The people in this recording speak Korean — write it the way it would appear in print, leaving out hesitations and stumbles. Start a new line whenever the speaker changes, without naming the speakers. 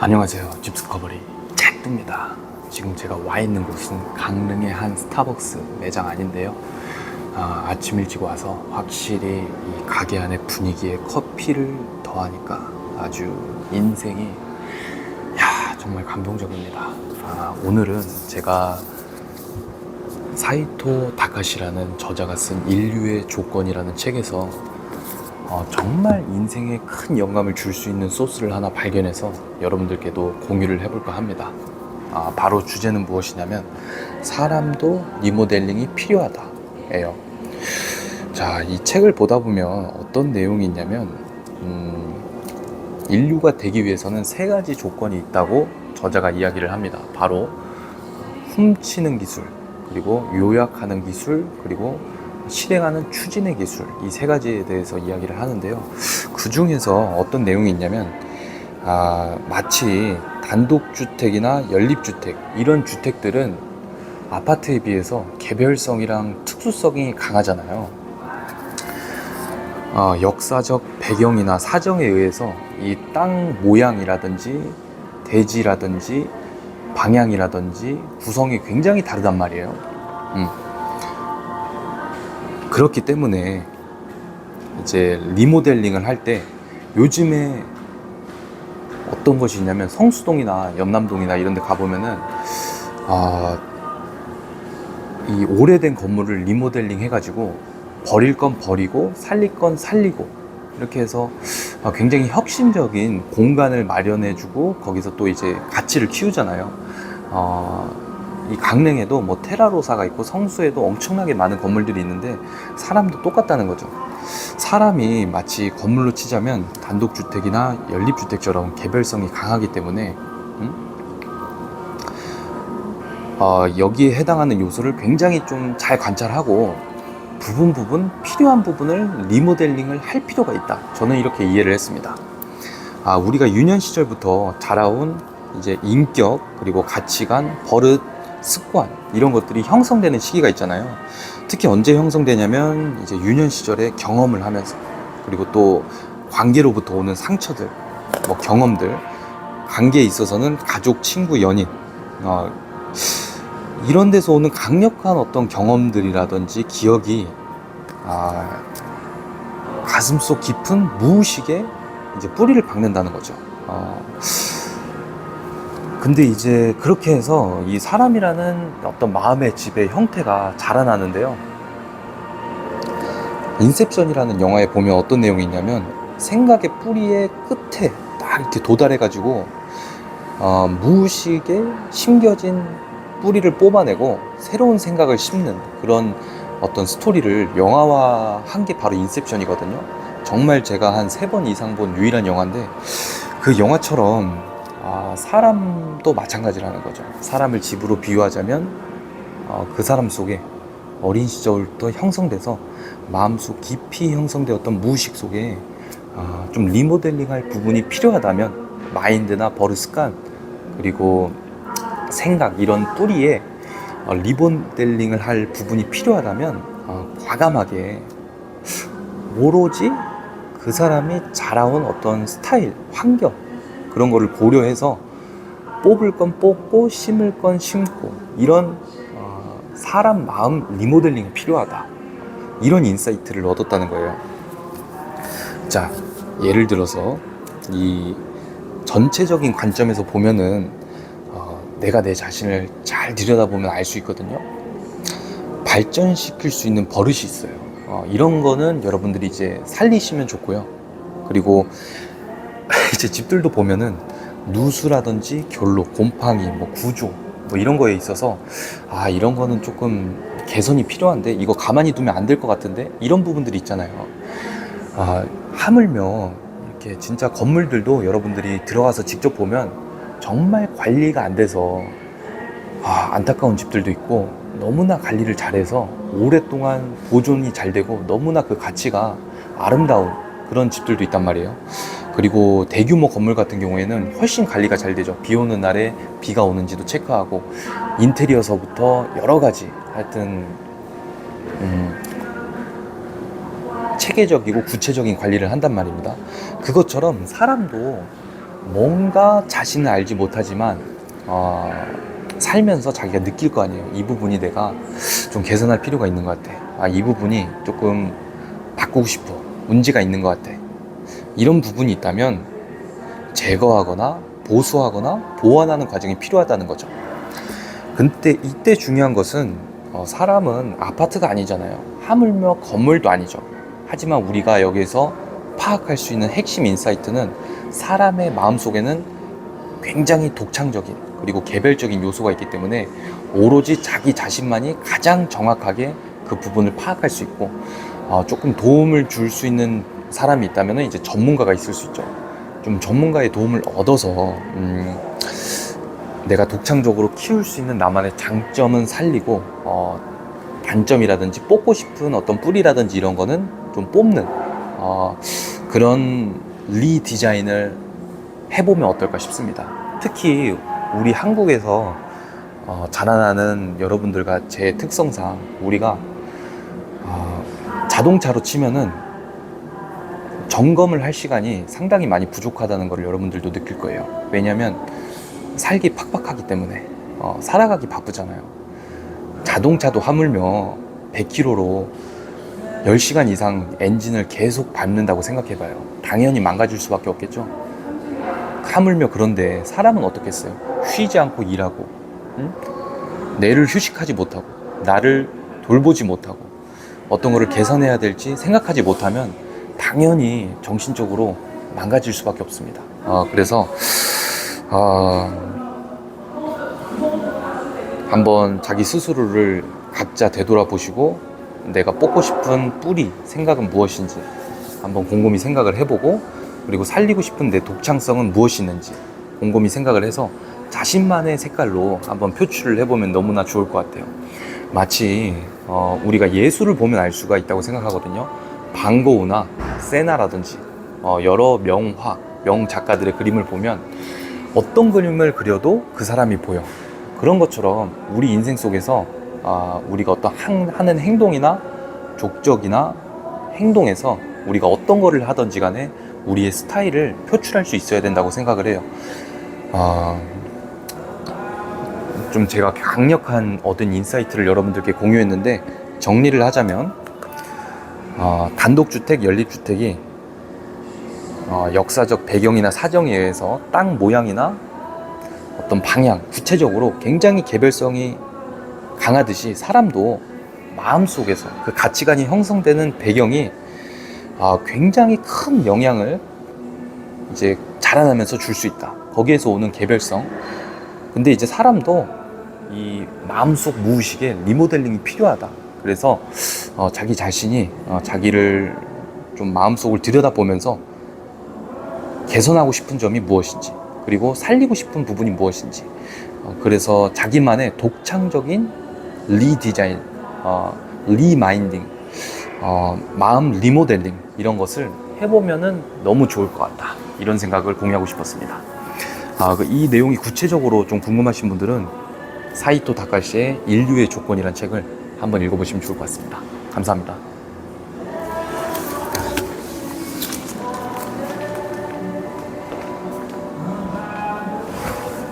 안녕하세요. 집스커버리 잭입니다. 지금 제가 와 있는 곳은 강릉의 한 스타벅스 매장 아닌데요. 아침 일찍 와서 확실히 이 가게 안의 분위기에 커피를 더하니까 아주 인생이 정말 감동적입니다. 오늘은 제가 사이토 다카시라는 저자가 쓴 인류의 조건이라는 책에서 정말 인생에 큰 영감을 줄 수 있는 소스를 하나 발견해서 여러분들께도 공유를 해볼까 합니다. 바로 주제는 무엇이냐면 사람도 리모델링이 필요하다 예요. 자, 이 책을 보다 보면 어떤 내용이 있냐면 인류가 되기 위해서는 세 가지 조건이 있다고 저자가 이야기를 합니다. 바로 훔치는 기술, 그리고 요약하는 기술, 그리고 실행하는 추진의 기술, 이 세 가지에 대해서 이야기를 하는데요. 그 중에서 어떤 내용이 있냐면 마치 단독주택이나 연립주택, 이런 주택들은 아파트에 비해서 개별성이랑 특수성이 강하잖아요. 역사적 배경이나 사정에 의해서 이 땅 모양이라든지 대지라든지 방향이라든지 구성이 굉장히 다르단 말이에요. 그렇기 때문에 이제 리모델링을 할 때 요즘에 어떤 것이 있냐면 성수동이나 연남동이나 이런 데 가보면은 이 오래된 건물을 리모델링 해가지고 버릴 건 버리고 살릴 건 살리고 이렇게 해서 굉장히 혁신적인 공간을 마련해주고 거기서 또 이제 가치를 키우잖아요. 이 강릉에도 뭐 테라로사가 있고 성수에도 엄청나게 많은 건물들이 있는데 사람도 똑같다는 거죠. 사람이 마치 건물로 치자면 단독주택이나 연립주택처럼 개별성이 강하기 때문에 여기에 해당하는 요소를 굉장히 좀 잘 관찰하고 부분 필요한 부분을 리모델링을 할 필요가 있다. 저는 이렇게 이해를 했습니다. 우리가 유년 시절부터 자라온 이제 인격, 그리고 가치관, 버릇, 습관, 이런 것들이 형성되는 시기가 있잖아요. 특히 언제 형성되냐면 이제 유년 시절에 경험을 하면서, 그리고 또 관계로부터 오는 상처들, 뭐 경험들, 관계에 있어서는 가족, 친구, 연인, 이런 데서 오는 강력한 어떤 경험들이라든지 기억이 가슴속 깊은 무의식에 이제 뿌리를 박는다는 거죠. 근데 이제 그렇게 해서 이 사람이라는 어떤 마음의 집의 형태가 자라나는데요. 인셉션이라는 영화에 보면 어떤 내용이 있냐면 생각의 뿌리의 끝에 딱 이렇게 도달해가지고 무의식에 심겨진 뿌리를 뽑아내고 새로운 생각을 심는 그런 어떤 스토리를 영화화한 게 바로 인셉션이거든요. 정말 제가 한 3번 이상 본 유일한 영화인데 그 영화처럼 사람도 마찬가지라는 거죠. 사람을 집으로 비유하자면 그 사람 속에 어린 시절부터 형성돼서 마음속 깊이 형성되었던 무의식 속에 좀 리모델링할 부분이 필요하다면 마인드나 버릇, 습관, 그리고 생각, 이런 뿌리에 리모델링을 할 부분이 필요하다면 과감하게 오로지 그 사람이 자라온 어떤 스타일, 환경, 그런 거를 고려해서 뽑을 건 뽑고 심을 건 심고, 이런 사람 마음 리모델링이 필요하다, 이런 인사이트를 얻었다는 거예요. 자, 예를 들어서 이 전체적인 관점에서 보면은 내가 내 자신을 잘 들여다보면 알 수 있거든요. 발전시킬 수 있는 버릇이 있어요. 이런 거는 여러분들이 이제 살리시면 좋고요. 그리고 이제 집들도 보면은 누수라든지 결로, 곰팡이, 뭐 구조, 뭐 이런 거에 있어서 이런 거는 조금 개선이 필요한데, 이거 가만히 두면 안 될 것 같은데, 이런 부분들이 있잖아요. 하물며 이렇게 진짜 건물들도 여러분들이 들어가서 직접 보면 정말 관리가 안 돼서 안타까운 집들도 있고, 너무나 관리를 잘해서 오랫동안 보존이 잘 되고 너무나 그 가치가 아름다운 그런 집들도 있단 말이에요. 그리고 대규모 건물 같은 경우에는 훨씬 관리가 잘 되죠. 비 오는 날에 비가 오는지도 체크하고, 인테리어서부터 여러 가지 하여튼 체계적이고 구체적인 관리를 한단 말입니다. 그것처럼 사람도 뭔가 자신은 알지 못하지만 살면서 자기가 느낄 거 아니에요. 이 부분이 내가 좀 개선할 필요가 있는 것 같아. 이 부분이 조금 바꾸고 싶어. 문제가 있는 것 같아. 이런 부분이 있다면 제거하거나 보수하거나 보완하는 과정이 필요하다는 거죠. 근데 이때 중요한 것은 사람은 아파트가 아니잖아요. 하물며 건물도 아니죠. 하지만 우리가 여기에서 파악할 수 있는 핵심 인사이트는 사람의 마음속에는 굉장히 독창적인 그리고 개별적인 요소가 있기 때문에 오로지 자기 자신만이 가장 정확하게 그 부분을 파악할 수 있고 조금 도움을 줄 수 있는 사람이 있다면 이제 전문가가 있을 수 있죠. 좀 전문가의 도움을 얻어서 내가 독창적으로 키울 수 있는 나만의 장점은 살리고 단점이라든지 뽑고 싶은 어떤 뿌리라든지 이런 거는 좀 뽑는 그런 리디자인을 해보면 어떨까 싶습니다. 특히 우리 한국에서 자라나는 여러분들과 제 특성상 우리가 자동차로 치면은 점검을 할 시간이 상당히 많이 부족하다는 걸 여러분들도 느낄 거예요. 왜냐하면 살기 팍팍하기 때문에 살아가기 바쁘잖아요. 자동차도 하물며 100km로 10시간 이상 엔진을 계속 밟는다고 생각해봐요. 당연히 망가질 수밖에 없겠죠. 하물며 그런데 사람은 어떻겠어요? 쉬지 않고 일하고 내를 휴식하지 못하고 나를 돌보지 못하고 어떤 거를 개선해야 될지 생각하지 못하면 당연히 정신적으로 망가질 수밖에 없습니다. 그래서 한번 자기 스스로를 각자 되돌아보시고 내가 뽑고 싶은 뿌리, 생각은 무엇인지 한번 곰곰이 생각을 해보고 그리고 살리고 싶은 내 독창성은 무엇이 있는지 곰곰이 생각을 해서 자신만의 색깔로 한번 표출을 해보면 너무나 좋을 것 같아요. 마치 우리가 예술을 보면 알 수가 있다고 생각하거든요. 반 고흐나 세나라든지 여러 명작가들의 그림을 보면 어떤 그림을 그려도 그 사람이 보여. 그런 것처럼 우리 인생 속에서 우리가 어떤 하는 행동이나 족적이나 행동에서 우리가 어떤 거를 하든지 간에 우리의 스타일을 표출할 수 있어야 된다고 생각을 해요. 좀 제가 강력한 얻은 인사이트를 여러분들께 공유했는데 정리를 하자면 단독주택, 연립주택이 역사적 배경이나 사정에 의해서 땅 모양이나 어떤 방향, 구체적으로 굉장히 개별성이 강하듯이 사람도 마음속에서 그 가치관이 형성되는 배경이 굉장히 큰 영향을 이제 자라나면서 줄 수 있다. 거기에서 오는 개별성. 근데 이제 사람도 이 마음속 무의식에 리모델링이 필요하다. 그래서 자기 자신이 자기를 좀 마음속을 들여다보면서 개선하고 싶은 점이 무엇인지 그리고 살리고 싶은 부분이 무엇인지 그래서 자기만의 독창적인 리디자인, 리마인딩, 마음 리모델링 이런 것을 해보면은 너무 좋을 것 같다. 이런 생각을 공유하고 싶었습니다. 이 내용이 구체적으로 좀 궁금하신 분들은 사이토 다카시의 인류의 조건이라는 책을 한번 읽어보시면 좋을 것 같습니다. 감사합니다.